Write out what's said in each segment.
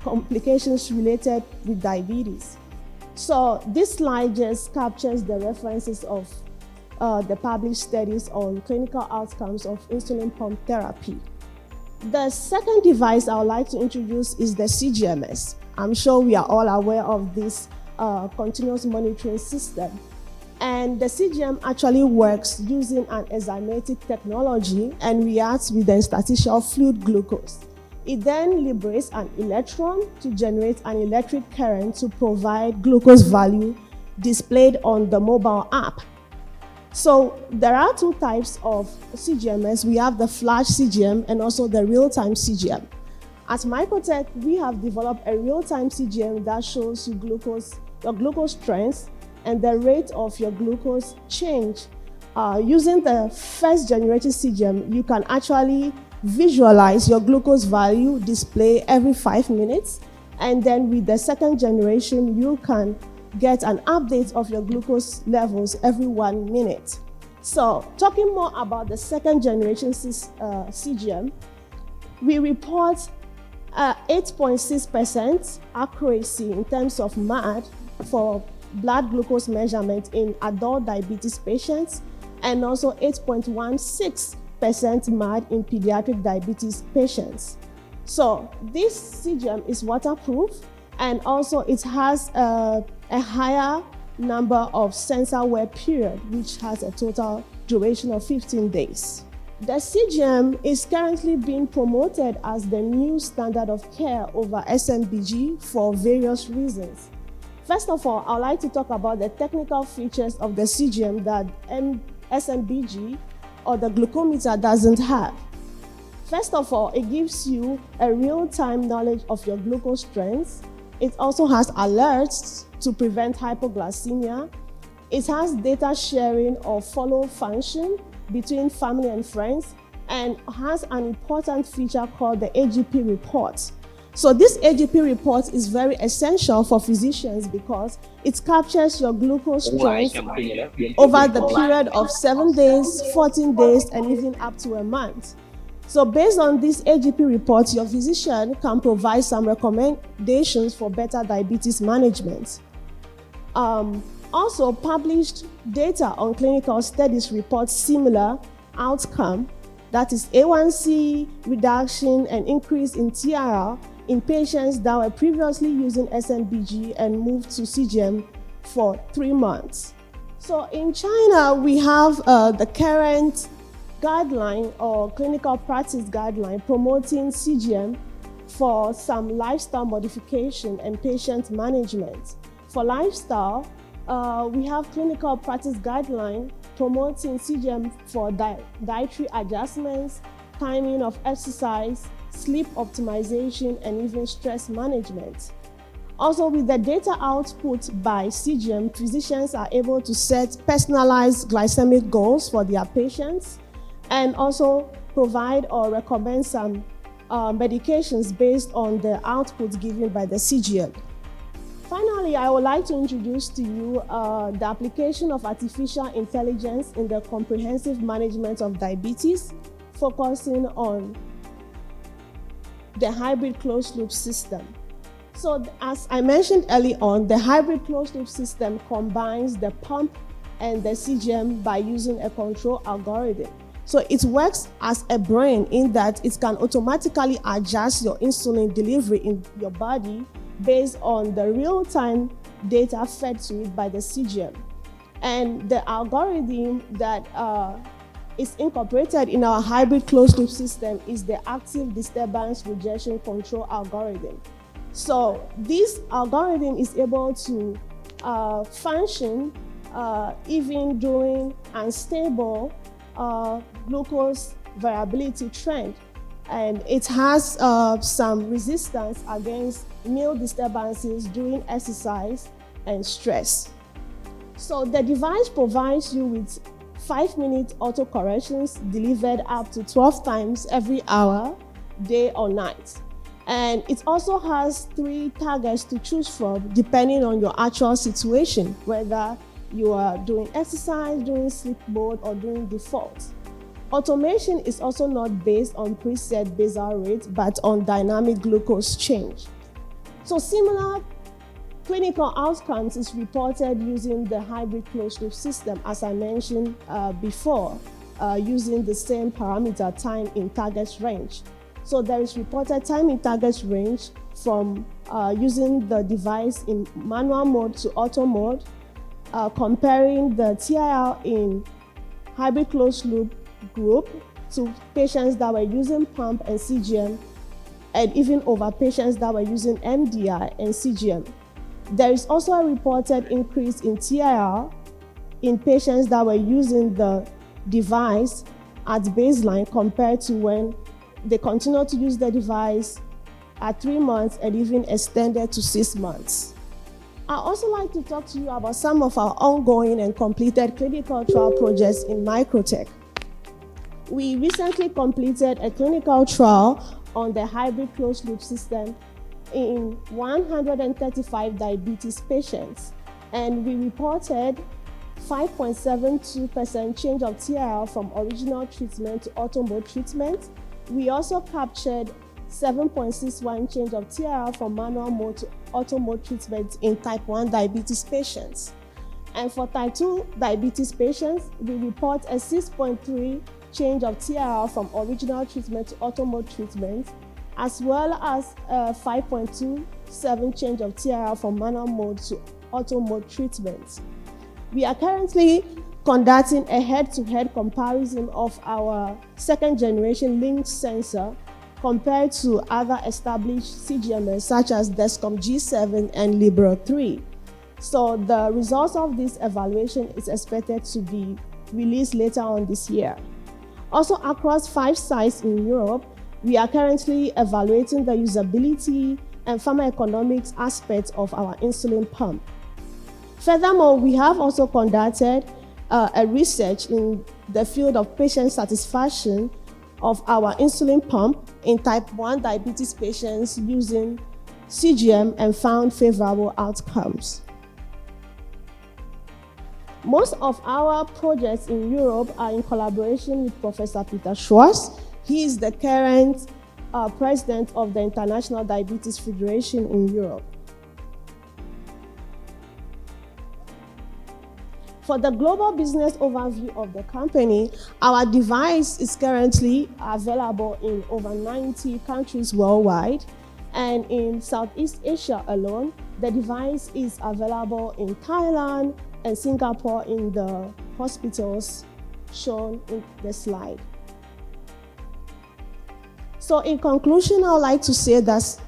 complications related with diabetes. So this slide just captures the references of the published studies on clinical outcomes of insulin pump therapy. The second device I would like to introduce is the CGMs. I'm sure we are all aware of this continuous monitoring system. And the CGM actually works using an enzymatic technology and reacts with the interstitial fluid glucose. It then liberates an electron to generate an electric current to provide glucose value displayed on the mobile app. So there are two types of CGMs. We have the flash CGM and also the real-time CGM. At MICROTECH, we have developed a real-time CGM that shows you your glucose trends and the rate of your glucose change. Using the first generation CGM, you can actually visualize your glucose value display every 5 minutes. And then with the second generation, you can get an update of your glucose levels every 1 minute. So talking more about the second generation CGM, we report 8.6% accuracy in terms of MAD for blood glucose measurement in adult diabetes patients, and also 8.16% MAD in pediatric diabetes patients. So this CGM is waterproof, and also it has a higher number of sensor wear period, which has a total duration of 15 days. The CGM is currently being promoted as the new standard of care over SMBG for various reasons. First of all, I'd like to talk about the technical features of the CGM that SMBG or the glucometer doesn't have. First of all, it gives you a real-time knowledge of your glucose trends. It also has alerts to prevent hypoglycemia. It has data sharing or follow function between family and friends, and has an important feature called the AGP report. So this AGP report is very essential for physicians because it captures your glucose trends over the period of 7 days, 14 days, and even up to a month. So based on this AGP report, your physician can provide some recommendations for better diabetes management. Also, published data on clinical studies report similar outcome, that is A1C reduction and increase in TRL in patients that were previously using SMBG and moved to CGM for 3 months. So in China, we have the current guideline or clinical practice guideline promoting CGM for some lifestyle modification and patient management. For lifestyle, we have clinical practice guideline promoting CGM for dietary adjustments, timing of exercise, sleep optimization, and even stress management. Also, with the data output by CGM, physicians are able to set personalized glycemic goals for their patients and also provide or recommend some medications based on the output given by the CGM. Finally, I would like to introduce to you the application of artificial intelligence in the comprehensive management of diabetes, focusing on the hybrid closed-loop system. So as I mentioned early on, the hybrid closed-loop system combines the pump and the CGM by using a control algorithm. So it works as a brain in that it can automatically adjust your insulin delivery in your body based on the real-time data fed to it by the CGM. And the algorithm that is incorporated in our hybrid closed-loop system is the active disturbance rejection control algorithm. So this algorithm is able to function even during unstable glucose variability trend. And it has some resistance against meal disturbances during exercise and stress. So the device provides you with 5-minute autocorrections delivered up to 12 times every hour, day or night. And it also has 3 targets to choose from depending on your actual situation, whether you are doing exercise, doing sleep mode, or doing default. Automation is also not based on preset basal rate, but on dynamic glucose change. So similar clinical outcomes is reported using the hybrid closed-loop system, as I mentioned before, using the same parameter, time in target range. So there is reported time in target range from using the device in manual mode to auto mode, comparing the TIR in hybrid closed-loop group to patients that were using pump and CGM, and even over patients that were using MDI and CGM. There is also a reported increase in TIR in patients that were using the device at baseline compared to when they continued to use the device at 3 months and even extended to 6 months. I'd also like to talk to you about some of our ongoing and completed clinical trial projects in MICROTECH. We recently completed a clinical trial on the hybrid closed-loop system in 135 diabetes patients, and we reported 5.72% change of TIR from original treatment to auto mode treatment. We also captured 7.61 change of TIR from manual mode to auto mode treatment in type 1 diabetes patients. And for type 2 diabetes patients, we report a 6.3 change of TIR from original treatment to auto mode treatment, as well as a 5.27 change of TIR from manual mode to auto mode treatment. We are currently conducting a head-to-head comparison of our second-generation linked sensor compared to other established CGMs such as Descom G7 and Libra 3. So the results of this evaluation is expected to be released later on this year. Also, across 5 sites in Europe, we are currently evaluating the usability and pharmacoeconomics aspects of our insulin pump. Furthermore, we have also conducted a research in the field of patient satisfaction of our insulin pump in type 1 diabetes patients using CGM and found favorable outcomes. Most of our projects in Europe are in collaboration with Professor Peter Schwartz. He is the current president of the International Diabetes Federation in Europe. For the global business overview of the company, our device is currently available in over 90 countries worldwide, and in Southeast Asia alone, the device is available in Thailand and Singapore in the hospitals shown in the slide. So in conclusion, I would like to say that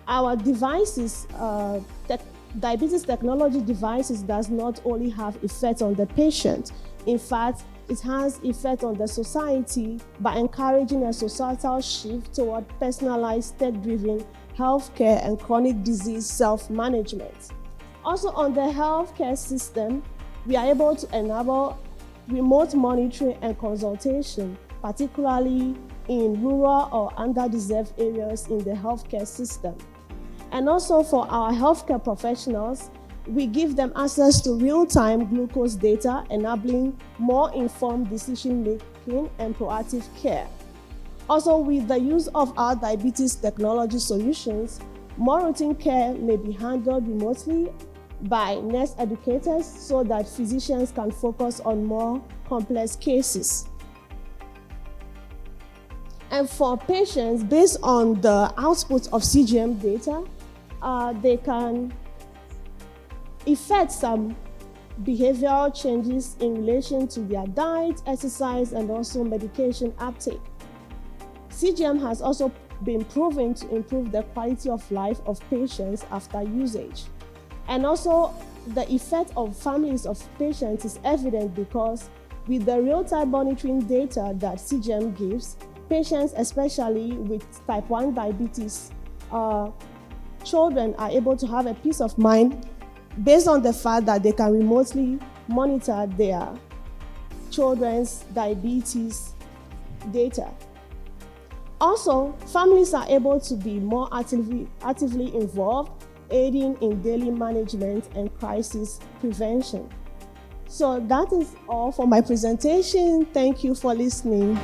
our devices, diabetes technology devices, does not only have effect on the patient. In fact, it has effect on the society by encouraging a societal shift toward personalized, tech-driven healthcare and chronic disease self-management. Also, on the healthcare system, we are able to enable remote monitoring and consultation, particularly in rural or underdeserved areas in the healthcare system. And also for our healthcare professionals, we give them access to real-time glucose data, enabling more informed decision-making and proactive care. Also, with the use of our diabetes technology solutions, more routine care may be handled remotely by nurse educators so that physicians can focus on more complex cases. And for patients, based on the output of CGM data, they can effect some behavioral changes in relation to their diet, exercise, and also medication uptake. CGM has also been proven to improve the quality of life of patients after usage. And also, the effect of families of patients is evident because with the real-time monitoring data that CGM gives, patients, especially with type 1 diabetes, children are able to have a peace of mind based on the fact that they can remotely monitor their children's diabetes data. Also, families are able to be more actively involved, aiding in daily management and crisis prevention. So that is all for my presentation. Thank you for listening.